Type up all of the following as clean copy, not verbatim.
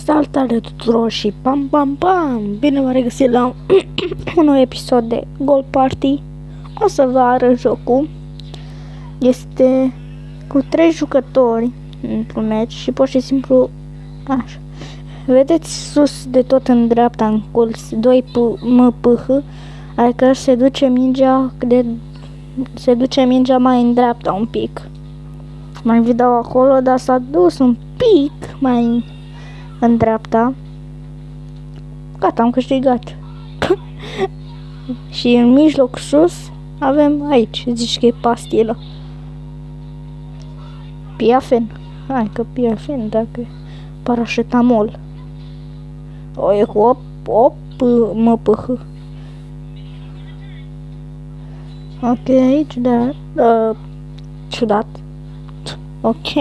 Salutare tuturor și pam pam pam! Bine v-am regăsit la un nou episod de Gold Party. O să vă arăt jocul. Este cu 3 jucători într-un match și pur și simplu așa. Vedeți sus de tot în dreapta în colț 2 MPH, adică se duce mingea mai în dreapta un pic. Mai vi dau acolo, dar s-a dus un pic mai în dreapta. Gata, am câștigat. Și în mijloc sus avem aici, zici că e pastilă. Piafen. Hai că piafen, dacă paracetamol. O, e cu 8 MPH. Ok, ciudat. Ok.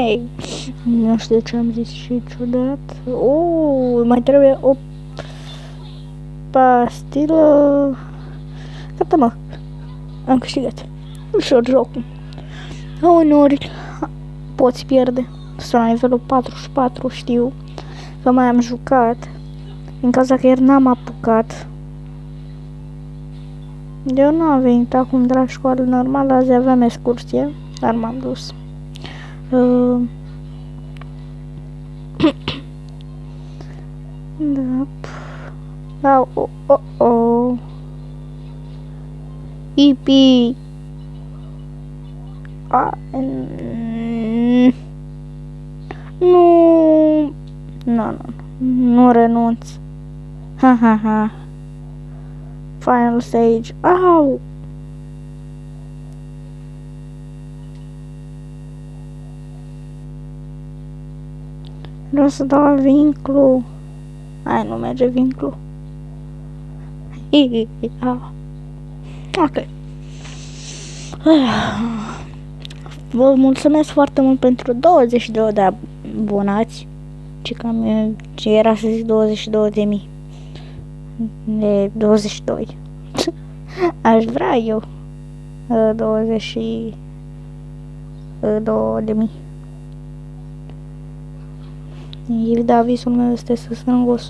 Nu știu de ce am zis și ciudat. Mai trebuie o pastilă. Gata, mă. Am câștigat. Ușor jocul. Uneori poți pierde. Sunt la nivelul 44, știu că mai am jucat. Din cauza că ieri n-am apucat. Eu nu am venit acum de la școală normală, azi aveam excursie, dar m-am dus. Da. Ipi. Nu renunț. Ha. Final stage. Au! Vreau să dau vinclu. Hai, nu merge vinclu. Ok. Vă mulțumesc foarte mult pentru 22 de abonați. Ce era să zic 22.000. De 22. Aș vrea eu 22.000. Da, visul meu este să strâng 100.000.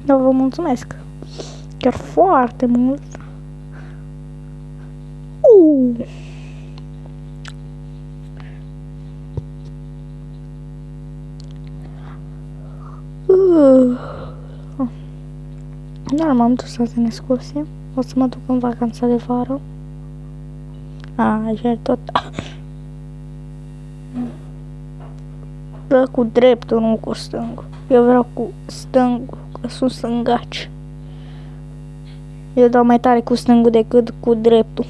Dar vă mulțumesc chiar foarte mult. Dar m-am dus azi în excursie. O să mă duc în vacanța de vară. Așa tot. Dă cu dreptul, nu cu stângul. Eu vreau cu stângul, că sunt stângaci. Eu dau mai tare cu stângul decât cu dreptul.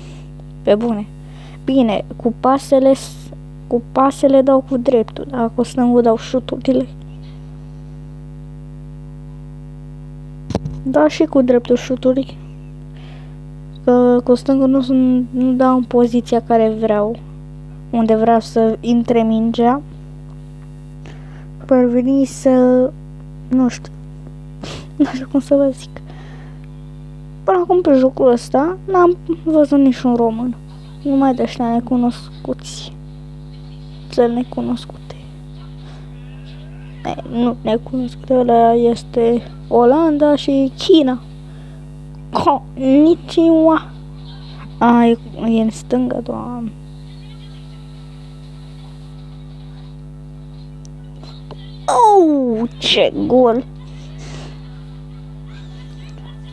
Pe bune. Bine, cu pasele dau cu dreptul, dar cu stângul dau șuturile. Da, și cu dreptul șuturi. Că cu stângul nu dau în poziția care vreau. Unde vreau să intre mingea. Par veni să... Nu știu cum să vă zic. Până acum pe jocul ăsta n-am văzut niciun român. Numai de ăștia necunoscuți. Țări necunoscute. Nu necunoscute, ăla este Olanda și China. Konnichiwa. E în stânga, doamne. Ce gol!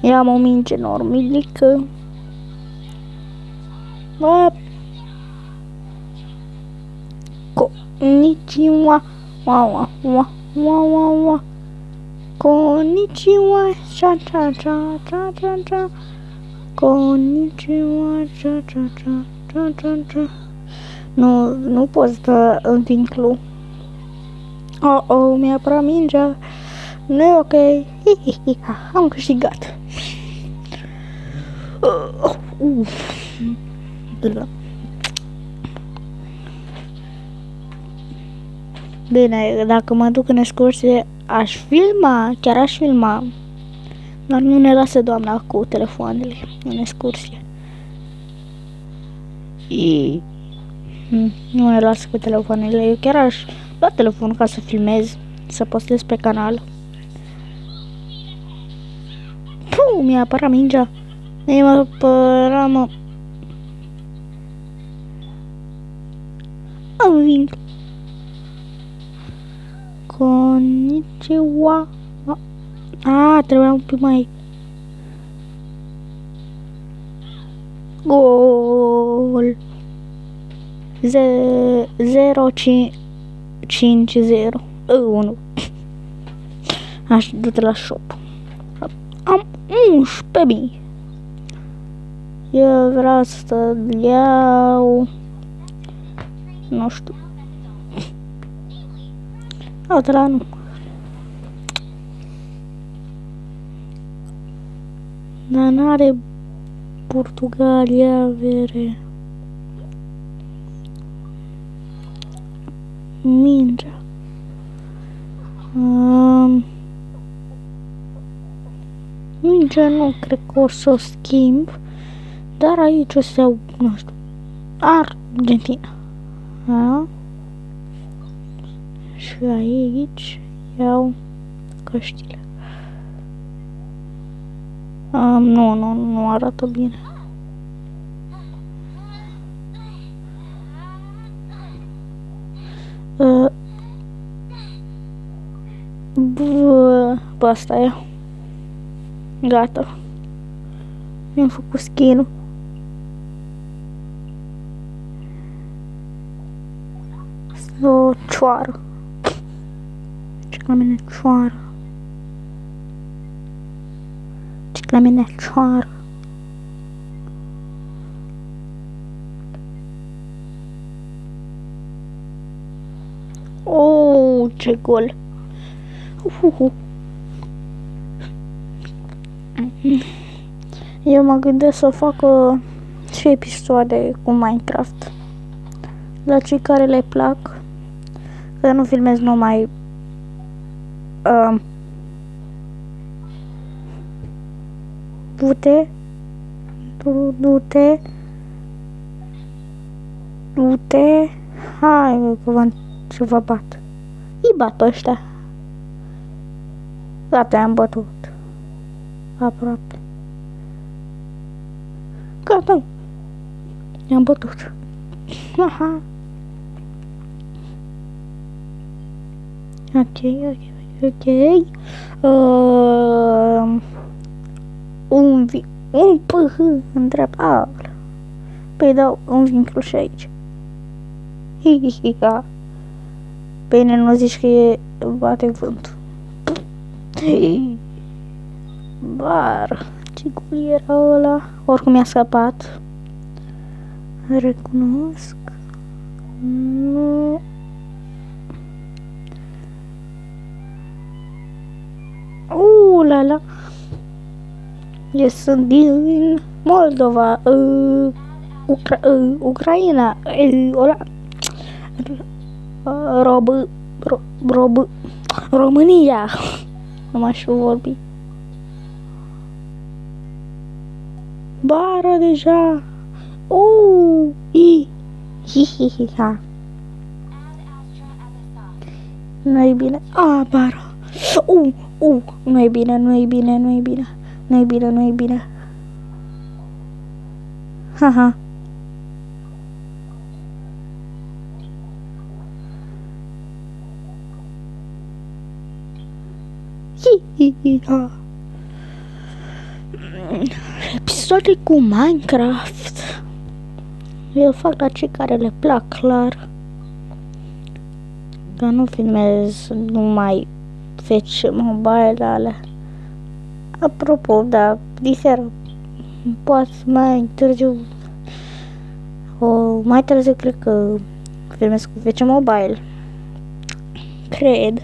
Ia-am o minge normilică. Konnichiwa. Konnichiwa. Cha. Konnichiwa. Cha. Nu poți da în vinclu. Mi-a apărat mingea. Nu e ok. Am câștigat. Bine, dacă mă duc în excursie, chiar aș filma. Dar nu ne lasă doamna cu telefoanele în excursie. Nu ne lasă cu telefoanele. Eu chiar luat telefonul ca să filmez, să postez pe canal. Puh, mi-a apărat mingea. Mi-a apărat, mă. Am vinclu. Konnichiwa. Trebuia un pic mai... Gol. 0-5-0. 1. Așa, du-te la shop. Am 11.000. Eu vreau să iau... Nu știu. Uite la nu. Dar n-are Portugalia avere. Mingea. Mingea nu cred că o să o schimb. Dar aici o să iau, nu știu, Argentina. A? Și aici iau căștile. Nu arată bine. Bă, asta e. Gata. Mi-am făcut skin-ul. O cioară. Ce la mine cioară. Ce la mine cioară. Oh, ce gol. Eu mă gândesc să fac și episoade cu Minecraft. La cei care le plac. Că nu filmez numai du-te, hai că vă bat. Îi bat ăștia. Gata, am bătut. Aproape. Gata. I-am bătut. Aha. Ok. Un ph în dreapta. Păi dau un vincul și aici. Hihihiha. Bine, nu zici că e bate vântul. Bar. Ce gol era ăla? Oricum mi-a scăpat. Recunosc. Nu. La. Eu sunt din Moldova, Ucraina, România. Nu mai știu vorbi. Bara deja. Hihihiha. Nu-i bine. Bara. Nu-i bine. Haha. Hihihiha. Episoade cu Minecraft. Eu fac la cei care le plac, clar. Că nu filmez numai feci mobile alea. Apropo, da, diseară, poate mai târziu, mai târziu cred că filmez cu feci mobile. Cred.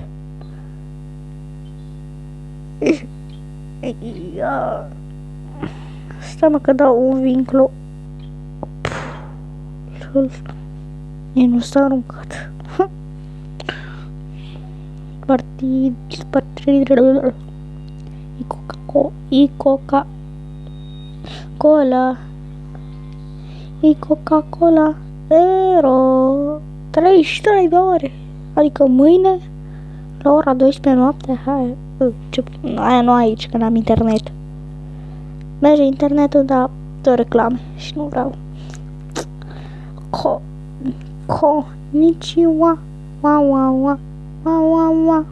Stai mă că dau un vinclu. Nu s-a aruncat. Partid. Coca-Cola. 33 de ore. Adică mâine, la ora 12 noapte, hai, aia nu aici, că n-am internet. Merge internetul, dar tot reclame și nu vreau. Konnichiwa, wa wa wa, wa wa wa.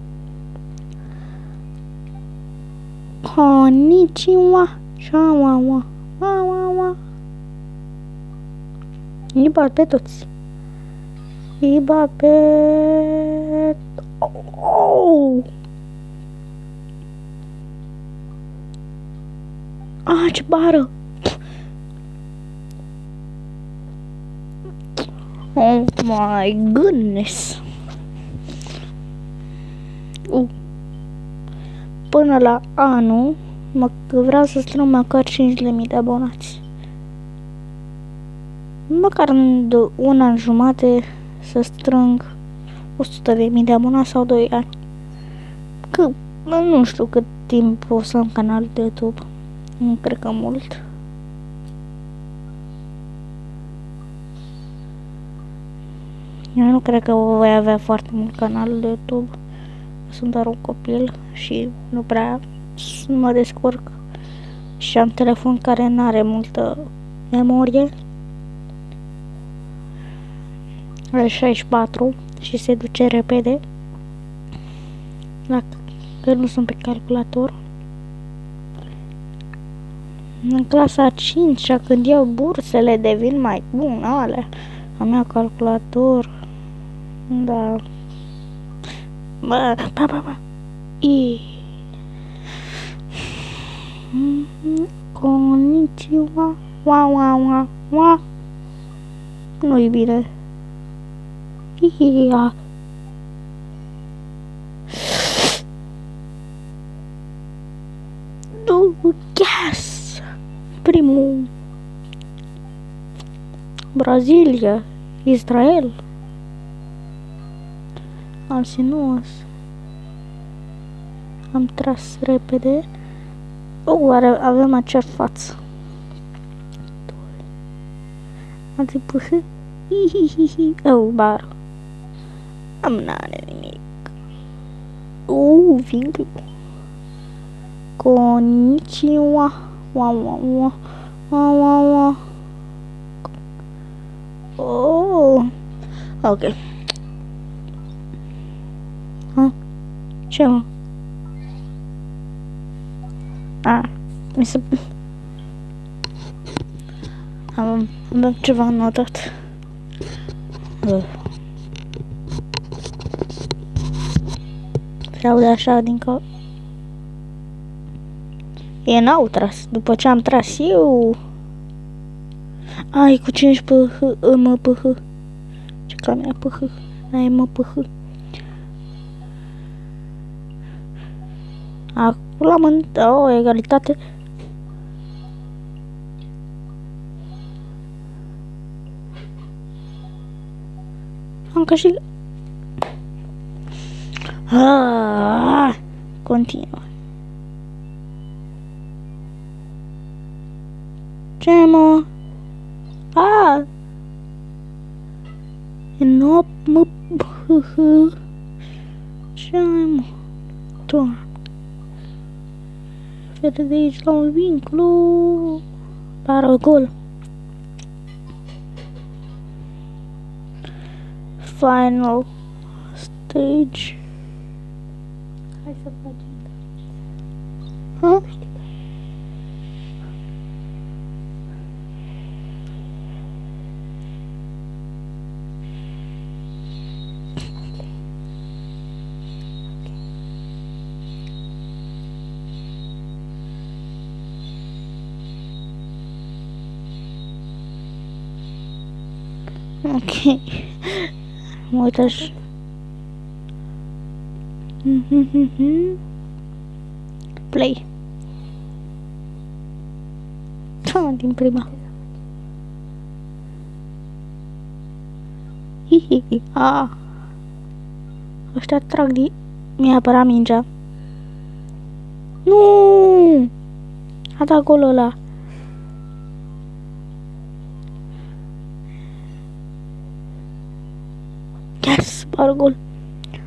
Konnichiwa, sha wa wa, wa wa wa. Îi bat pe toți. Îi bat pe... Oh! Ah, ce bară! Oh my goodness! Până la anul, vreau să strâng măcar 5.000 de abonați. Măcar în un an jumate să strâng 100.000 de abonați sau 2 ani. Că nu știu cât timp o să am canal de YouTube. Nu cred că mult. Eu nu cred că voi avea foarte mult canal de YouTube. Sunt doar un copil și nu prea mă descurc. Și am telefon care nu are multă memorie. Are 64 și se duce repede. Dacă nu sunt pe calculator. În clasa 5-a, când iau bursele, devin mai bun, alea. Am mea calculator. Da. Bă. Konnichiwa. Wa wa wa wa. Nu-i bine. Ia. Yes! Primul. Brazilia. Israel. Alții nu. Am tras repede. Avem acea față. Alții puși. Hihihihi. Bar. N-are nimic. Vincul. Konnichiwa. Wa wa wa. Wa wa wa. Ok. Ce mă? Mi se... Am ceva notat. Se aude așa din că... E n-au tras. După ce am tras eu... Ai, cu 5 PH, MPH. Ce ca mine PH? Ai MPH. Acum am egalitate. Am câștigat. Continuă. Ce mă? Nu mă. Ce mă? Doar. Vede de aici la un vincul. Pară gol. Final stage. Hai să facem. Ok. Mă uit așa. Play. Da, din prima. Hihi. Ăștia trag din... Mi-a apărat mingea. Nu! A dat golul ăla. Yes, bar gol.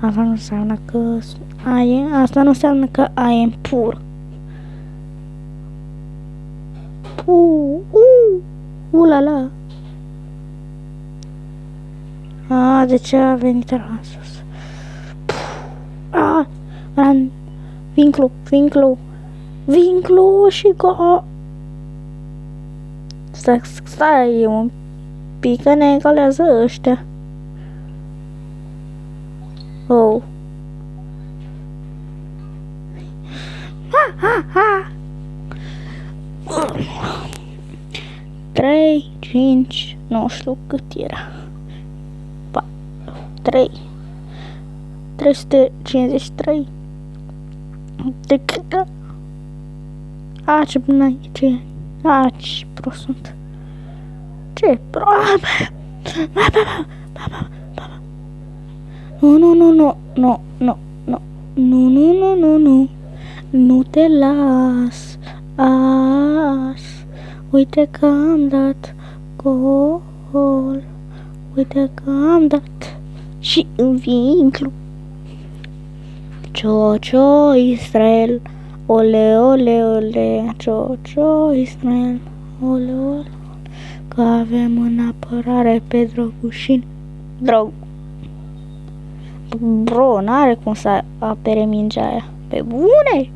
Asta nu înseamnă că asta nu înseamnă că I am pur. La la. De ce a venit la sus? Vinclu și go. Stai un pic că ne egalează ăștia. Oh. 3, 5, nu știu cât era. 3. 353. De cât? Ce bună ce? Ce prost sunt. Ce prost? Nu. Nu te las. Uite că am dat gol. Uite că am dat și în vinclu. Cio Israel. Ole, ole, ole. Cio Israel. Ole, ole. Că avem în apărare pe Drăgușin. Bro, n-are cum să apere mingea aia. Pe bune?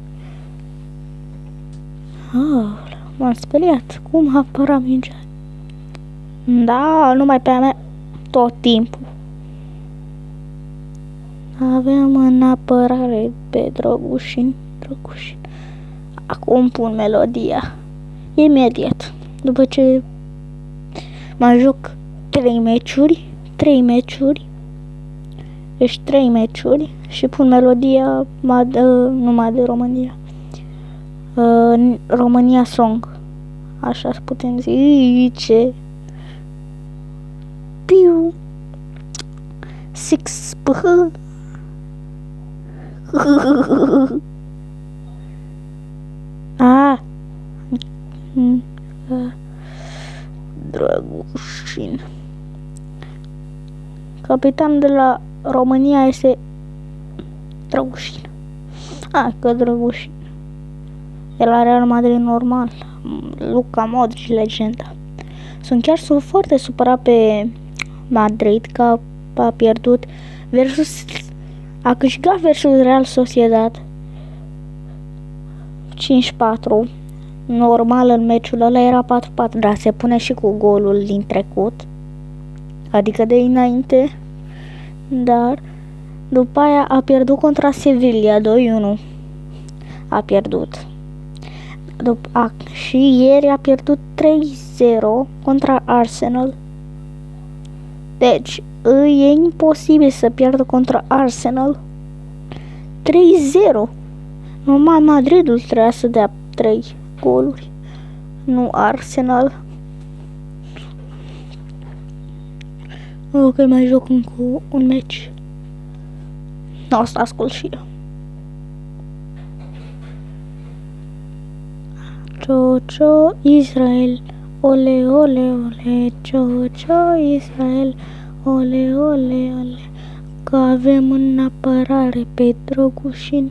M-am speriat. Cum apăra mingea? Da, numai pe a mea. Tot timpul. Avem în apărare pe Drăgușin. Acum pun melodia. Imediat. După ce mă joc 3 meciuri. Deci 3 meciuri și pun melodia numai de România. România Song. Așa putem zice. Piu. 6 PH. Drăgușin. Capitan de la România este Drăgușin. Că Drăgușin. De la Real Madrid normal. Luka Modric, legenda. Sunt chiar foarte supărat pe Madrid că a pierdut a câștigat versus Real Sociedad 5-4. Normal în meciul ăla era 4-4, dar se pune și cu golul din trecut. Adică de înainte. Dar după aia a pierdut contra Sevilla 2-1. A pierdut. Și ieri a pierdut 3-0 contra Arsenal. Deci e imposibil să pierdă contra Arsenal 3-0. Numai Madridul trebuia să dea 3 goluri, nu Arsenal. Ok, mai joc încă un meci. O să ascult și eu. Cio Israel. Ole, ole, ole. Cio Israel. Ole, ole, ole. Că avem în apărare pe Drăgușin.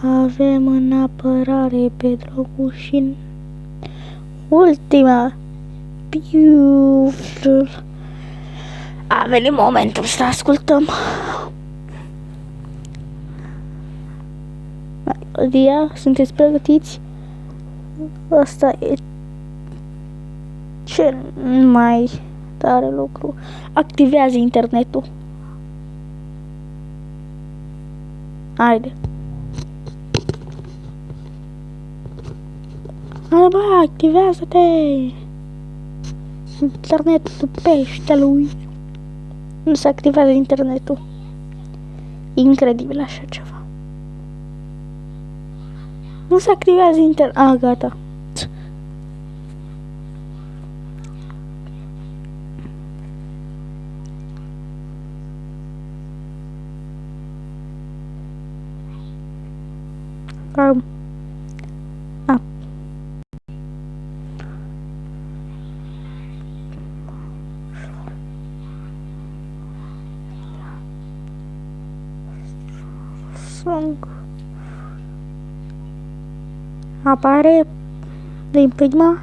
Avem în apărare pe Drăgușin. Ultima. Beautiful. A venit momentul să ascultăm melodia. Sunteți pregătiți? Asta e cel mai tare lucru. Activează internetul. Haide. Hai bă, activează-te! Internetul peștelui. Nu se activează internetul. Incredibil așa ceva. Nu se activează internetul. Gata. song. Apare din prima.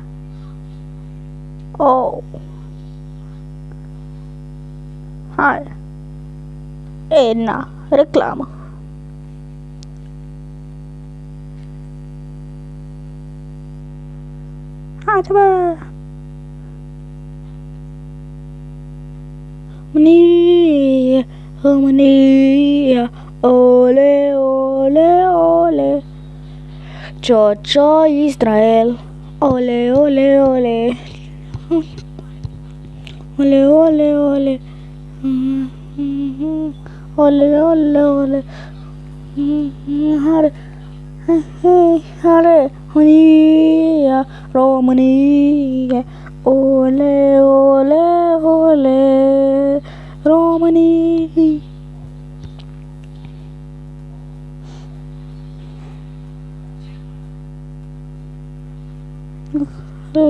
Oh. Hai. Na, reclamă. Haide, bă! Mânie, mânie, ole, ole, ole. Cio Israel, ole, ole, ole. Ole, ole, ole. Ole, ole, ole. Hare, hare, România, România. Ole, ole, ole, România.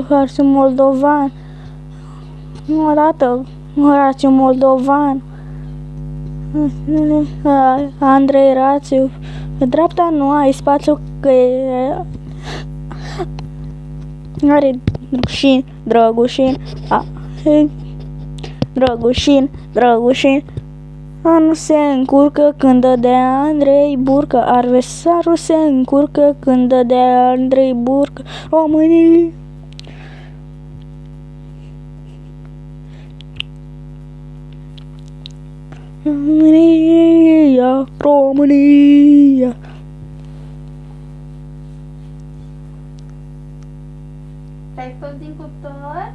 Horațiu moldovan. Horațiu moldovan. Andrei Rațiu. Pe dreapta nu ai spațiu că e... Are Drăgușin. Drăgușin. Nu se încurcă când dă de Andrei Burcă. Adversarul se încurcă când dă de Andrei Burcă. Românii. România. Te-ai scos din cuptor?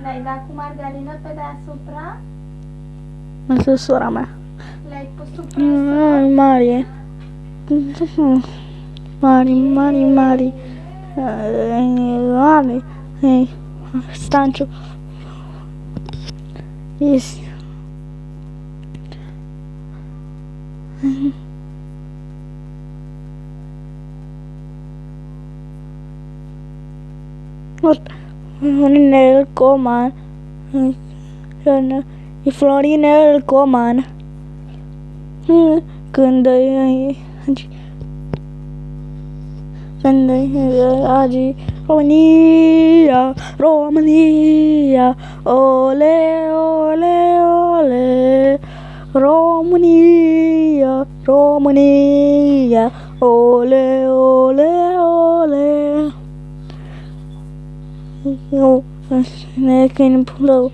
L-ai dat cu margarină pe deasupra? Asta sora mea. L-ai pus sub presă? Mare. Mare. Stanciu. Yes. Florinel Coman. E Florinel Coman. Când agi România, ole, ole, ole. România, ole, ole, ole. Câinul tău,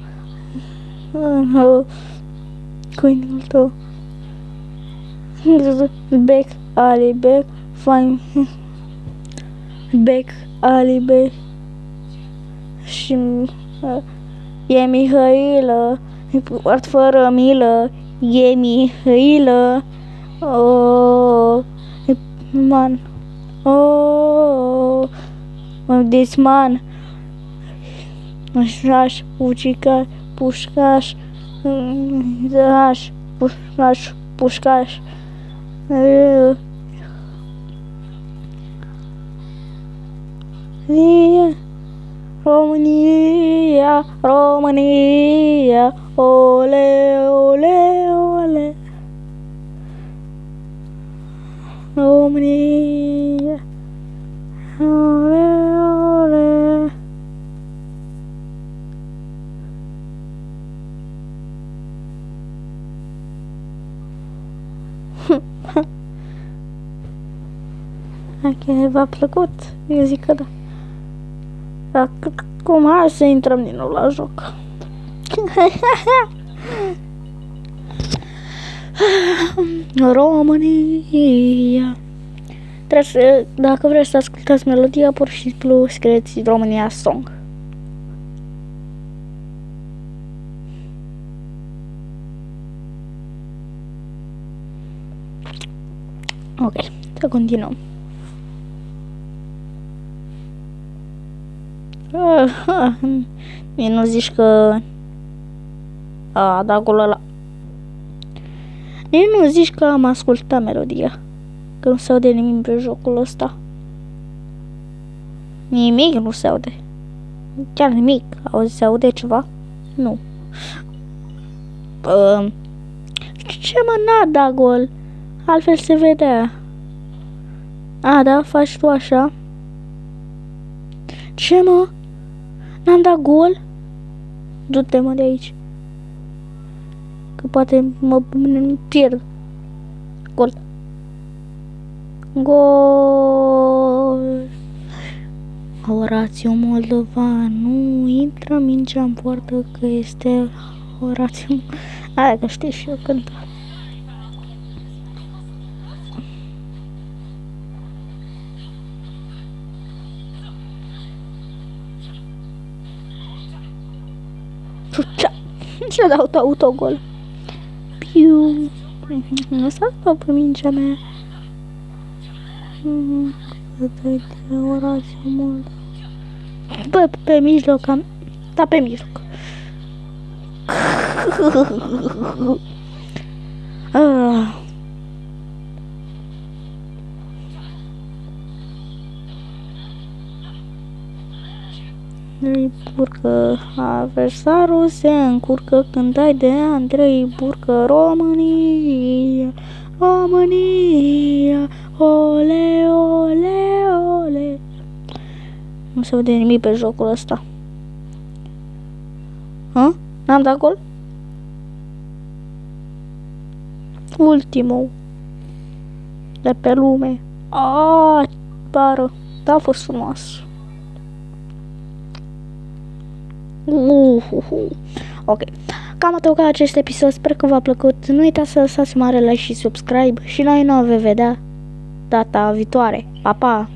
câinul tău. Bec, Ali, bec, fain. Bec, Ali, bec. Și e Mihailă, poart fără milă. E Mihailă. Man. Desman. Aș, pușcaș, pușcaș. România, ole, ole, ole. România, ole, ole. Ok, v-a plăcut? Eu zic că da. Acum hai să intrăm din nou la joc. România. Trebuie să, dacă vreți să ascultați melodia, pur și simplu scrieți România Song. Ok, să continuăm. Mie nu zici că... da, acolo ăla. Mie nu zici că am ascultat melodia. Că nu se aude nimic pe jocul ăsta. Nimic nu se aude. Chiar nimic. Se aude ceva? Nu. Ce mă, n-a dat gol? Altfel se vedea. A, da? Faci tu așa? Ce, mă? N-am dat gol? Du-te, mă, de aici. Că poate mă pierd. Gol. Gol. Horațiu Moldovan. Nu intră mingea în poartă că este Horațiu. Aia că știi și eu cânta. Și-a dat autogol. Piu. Nu s-a dat pe mingea mea. Orațiu mult. Bă, pe mijloc am... Da, pe mijloc. Andrei Burcă, adversarul se încurcă când dai de Andrei Burcă. România, România, ole, ole, ole. Nu se vede nimic pe jocul ăsta. Hă? N-am dat gol? Ultimul de pe lume. Aaaa, pară. Da, a fost frumos. Ok. Cam atât ca acest episod. Sper că v-a plăcut. Nu uitați să lăsați mare like și subscribe. Și noi ne vom vedea data viitoare. Pa, pa!